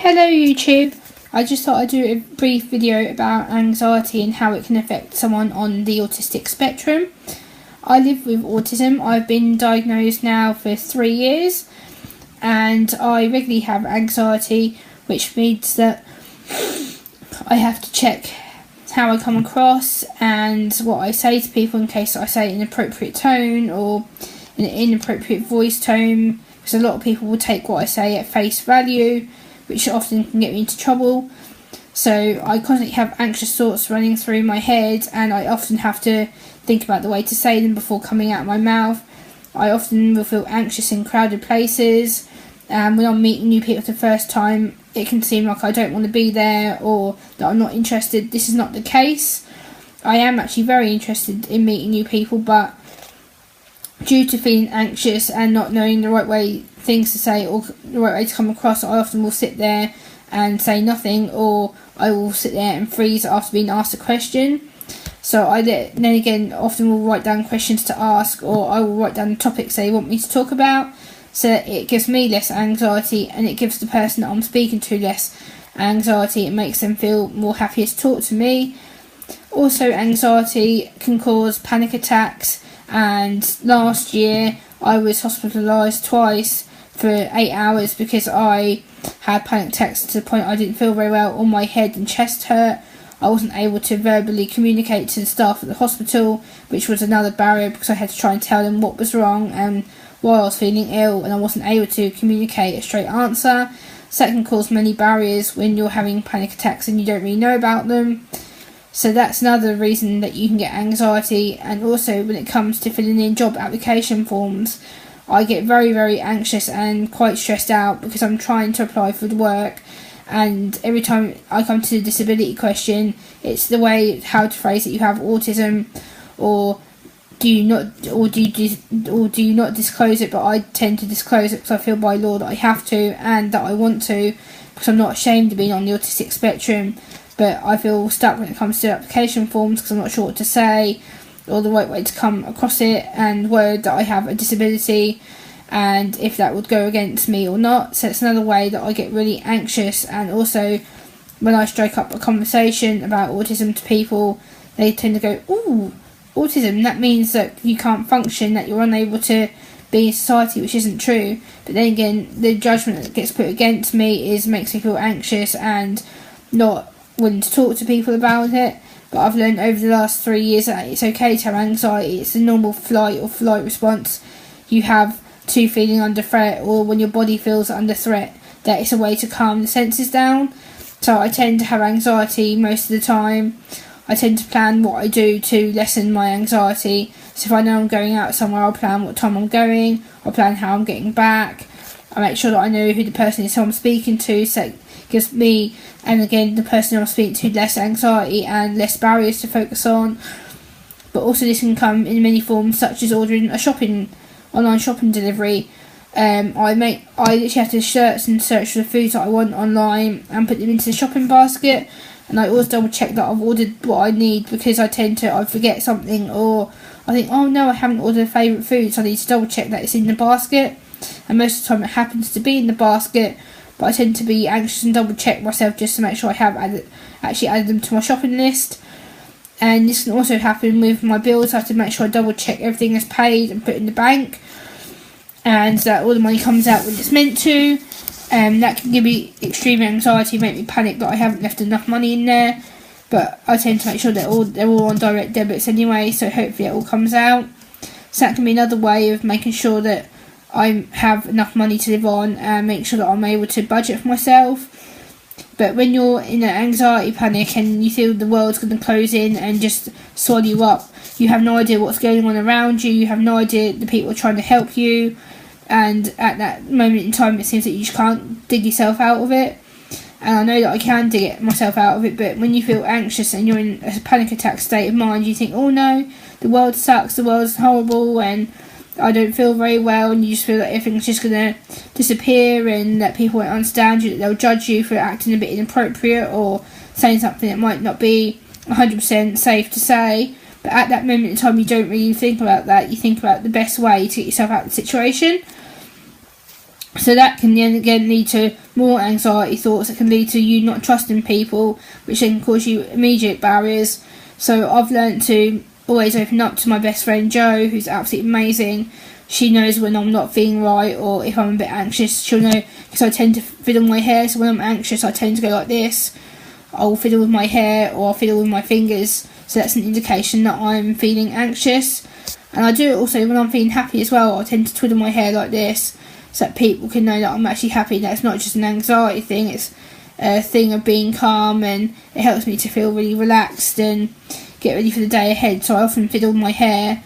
Hello YouTube, I just thought I'd do a brief video about anxiety and how it can affect someone on the autistic spectrum. I live with autism. I've been diagnosed now for 3 years and I regularly have anxiety, which means that I have to check how I come across and what I say to people in case I say an inappropriate tone or an inappropriate voice tone, because a lot of people will take what I say at face value, which often can get me into trouble. So I constantly have anxious thoughts running through my head and I often have to think about the way to say them before coming out of my mouth. I often will feel anxious in crowded places, and when I'm meeting new people for the first time it can seem like I don't want to be there or that I'm not interested. This is not the case. I am actually very interested in meeting new people, but due to feeling anxious and not knowing the right way things to say or the right way to come across, I often will sit there and say nothing, or I will sit there and freeze after being asked a question. So I then again often will write down questions to ask, or I will write down the topics they want me to talk about, so that it gives me less anxiety and it gives the person that I'm speaking to less anxiety. It makes them feel more happier to talk to me. Also, anxiety can cause panic attacks, and last year I was hospitalised twice for 8 hours because I had panic attacks to the point I didn't feel very well. All my head and chest hurt. I wasn't able to verbally communicate to the staff at the hospital, which was another barrier because I had to try and tell them what was wrong and why I was feeling ill, and I wasn't able to communicate a straight answer. So that can cause many barriers when you're having panic attacks and you don't really know about them. So that's another reason that you can get anxiety. And also when it comes to filling in job application forms, I get very, very anxious and quite stressed out because I'm trying to apply for the work, and every time I come to the disability question, it's the way how to phrase it. You have autism, or do you not disclose it? But I tend to disclose it because I feel by law that I have to and that I want to, because I'm not ashamed of being on the autistic spectrum. But I feel stuck when it comes to application forms because I'm not sure what to say or the right way to come across it, and word that I have a disability and if that would go against me or not. So it's another way that I get really anxious. And also when I strike up a conversation about autism to people, they tend to go, "Ooh, autism, that means that you can't function, that you're unable to be in society," which isn't true. But then again, the judgment that gets put against me makes me feel anxious and not willing to talk to people about it. But I've learned over the last 3 years that it's okay to have anxiety. It's a normal flight or flight response you have to feeling under threat, or when your body feels under threat, that it's a way to calm the senses down. So I tend to have anxiety most of the time. I tend to plan what I do to lessen my anxiety. So if I know I'm going out somewhere, I'll plan what time I'm going, I'll plan how I'm getting back, I make sure that I know who the person is who I'm speaking to, so it gives me, and again the person I'm speaking to, less anxiety and less barriers to focus on. But also this can come in many forms, such as ordering a online shopping delivery. I literally have to search for the foods that I want online and put them into the shopping basket, and I always double check that I've ordered what I need, because I forget something, or I think, oh no, I haven't ordered a favourite food, so I need to double check that it's in the basket. And most of the time it happens to be in the basket, but I tend to be anxious and double check myself just to make sure I have actually added them to my shopping list. And this can also happen with my bills. I have to make sure I double check everything is paid and put in the bank, and that all the money comes out when it's meant to. That can give me extreme anxiety, make me panic that I haven't left enough money in there. But I tend to make sure they're all on direct debits anyway, so hopefully it all comes out. So that can be another way of making sure that I have enough money to live on and make sure that I'm able to budget for myself. But when you're in an anxiety panic and you feel the world's going to close in and just swallow you up, you have no idea what's going on around you, you have no idea the people are trying to help you, and at that moment in time it seems that you just can't dig yourself out of it. And I know that I can dig myself out of it, but when you feel anxious and you're in a panic attack state of mind, you think, oh no, the world sucks, the world's horrible, and I don't feel very well, and you just feel like everything's just going to disappear and that people won't understand you, that they'll judge you for acting a bit inappropriate or saying something that might not be 100% safe to say. But at that moment in time you don't really think about that, you think about the best way to get yourself out of the situation. So that can then again lead to more anxiety thoughts. It can lead to you not trusting people, which then can cause you immediate barriers. So I've learned to always open up to my best friend Jo, who's absolutely amazing. She knows when I'm not feeling right, or if I'm a bit anxious. She'll know, because I tend to fiddle my hair. So when I'm anxious, I tend to go like this. I'll fiddle with my hair, or I'll fiddle with my fingers. So that's an indication that I'm feeling anxious. And I do it also when I'm feeling happy as well. I tend to twiddle my hair like this, so that people can know that I'm actually happy. That it's not just an anxiety thing, it's a thing of being calm, and it helps me to feel really relaxed and get ready for the day ahead. So I often fiddle my hair,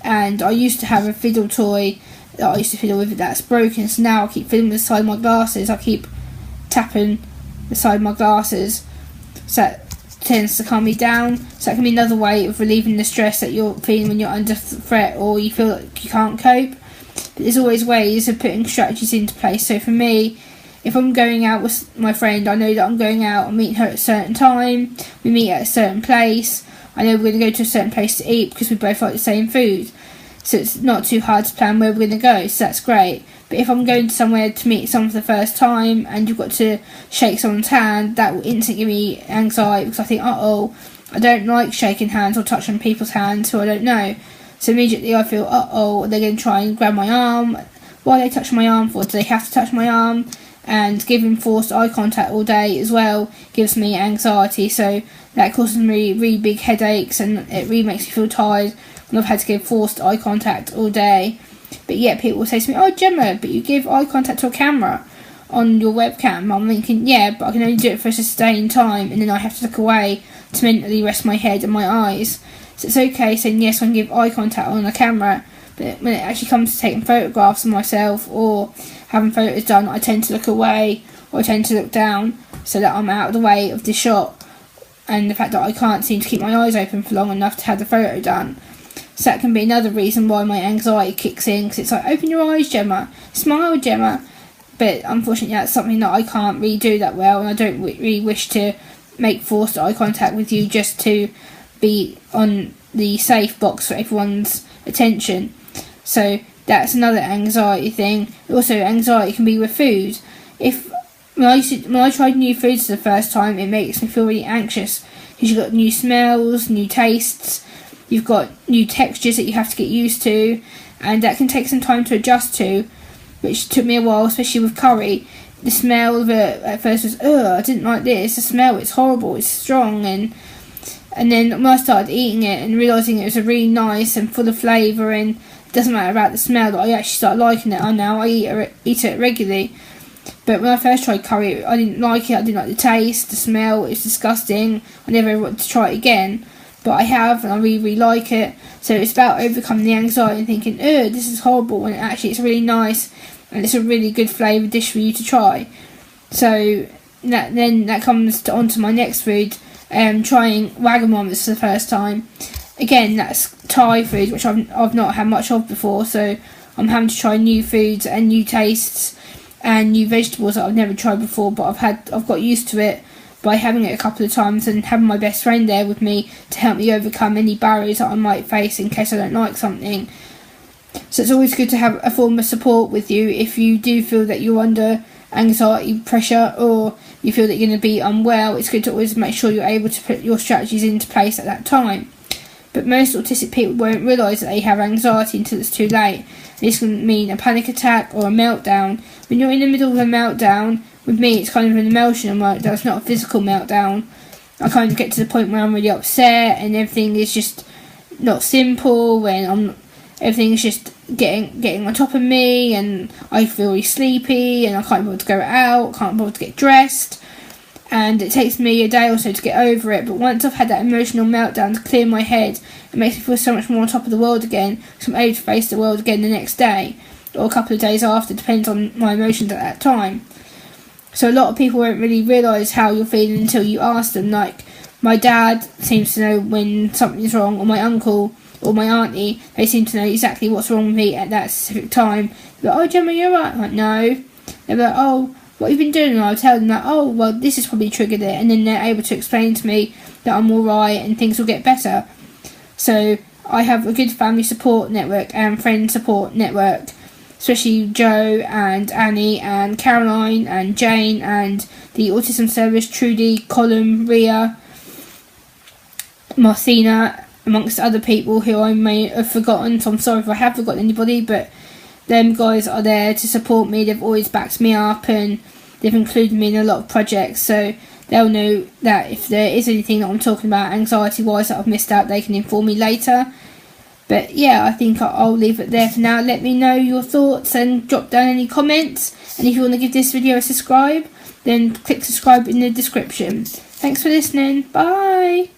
and I used to have a fiddle toy that I used to fiddle with that's broken, so now I keep fiddling the side of my glasses. I keep tapping the side of my glasses, so that tends to calm me down. So that can be another way of relieving the stress that you're feeling when you're under threat or you feel like you can't cope. But there's always ways of putting strategies into place. So for me, if I'm going out with my friend, I know that I'm going out and meeting her at a certain time. We meet at a certain place. I know we're going to go to a certain place to eat because we both like the same food. So it's not too hard to plan where we're going to go, so that's great. But if I'm going to somewhere to meet someone for the first time and you've got to shake someone's hand, that will instantly give me anxiety, because I think, I don't like shaking hands or touching people's hands who I don't know. So immediately I feel, they're going to try and grab my arm. Why are they touching my arm for? Do they have to touch my arm? And giving forced eye contact all day as well gives me anxiety. So that causes me really big headaches, and it really makes me feel tired when I've had to give forced eye contact all day. But yet people will say to me, "Oh, Gemma, but you give eye contact to a camera on your webcam." I'm thinking, yeah, but I can only do it for a sustained time, and then I have to look away to mentally rest my head and my eyes. So it's okay saying yes, I can give eye contact on a camera, but when it actually comes to taking photographs of myself or having photos done, I tend to look away, or I tend to look down so that I'm out of the way of the shot, and the fact that I can't seem to keep my eyes open for long enough to have the photo done. So that can be another reason why my anxiety kicks in, because it's like, open your eyes, Gemma, smile, Gemma. But unfortunately that's something that I can't really do that well, and I don't really wish to make forced eye contact with you just to be on the safe box for everyone's attention. So that's another anxiety thing. Also, anxiety can be with food. When I tried new foods for the first time, it makes me feel really anxious, because you've got new smells, new tastes, you've got new textures that you have to get used to, and that can take some time to adjust to, which took me a while, especially with curry. The smell of it at first was, I didn't like this, the smell, it's horrible, it's strong, and then when I started eating it and realising it was a really nice and full of flavour, and it doesn't matter about the smell, that I actually started liking it. Now I eat it regularly. But when I first tried curry, I didn't like it, I didn't like the taste, the smell, it was disgusting. I never ever wanted to try it again. But I have, and I really, really like it. So it's about overcoming the anxiety and thinking, this is horrible, when actually it's really nice and it's a really good flavoured dish for you to try. So that comes on to my next food, trying Wagamama's for the first time. Again, that's Thai food, which I've not had much of before, so I'm having to try new foods and new tastes and new vegetables that I've never tried before, but I've got used to it by having it a couple of times and having my best friend there with me to help me overcome any barriers that I might face in case I don't like something. So it's always good to have a form of support with you if you do feel that you're under anxiety pressure, or you feel that you're going to be unwell. It's good to always make sure you're able to put your strategies into place at that time. But most autistic people won't realise that they have anxiety until it's too late. This can mean a panic attack or a meltdown. When you're in the middle of a meltdown, with me it's kind of an emotional meltdown, it's not a physical meltdown. I kind of get to the point where I'm really upset and everything is just not simple, when everything's just getting on top of me, and I feel really sleepy and I can't bother to go out, can't bother to get dressed, and it takes me a day or so to get over it. But once I've had that emotional meltdown to clear my head, it makes me feel so much more on top of the world again, because I'm able to face the world again the next day or a couple of days after, depends on my emotions at that time. So a lot of people won't really realise how you're feeling until you ask them. Like, my dad seems to know when something's wrong, or my uncle or my auntie, they seem to know exactly what's wrong with me at that specific time. They're like, "Oh, Gemma, you're right." I'm like, no. They're like, "Oh, what have you been doing?" And I'll tell them that, "Oh, well, this has probably triggered it," and then they're able to explain to me that I'm alright and things will get better. So I have a good family support network and friend support network. especially Joe and Annie and Caroline and Jane and the Autism Service, Trudy, Colin, Ria, Marcina, amongst other people who I may have forgotten, so I'm sorry if I have forgotten anybody, but them guys are there to support me. They've always backed me up and they've included me in a lot of projects, so they'll know that if there is anything that I'm talking about anxiety wise that I've missed out, they can inform me later. But yeah, I think I'll leave it there for now. Let me know your thoughts and drop down any comments, and if you want to give this video a subscribe, then click subscribe in the description. Thanks for listening. Bye.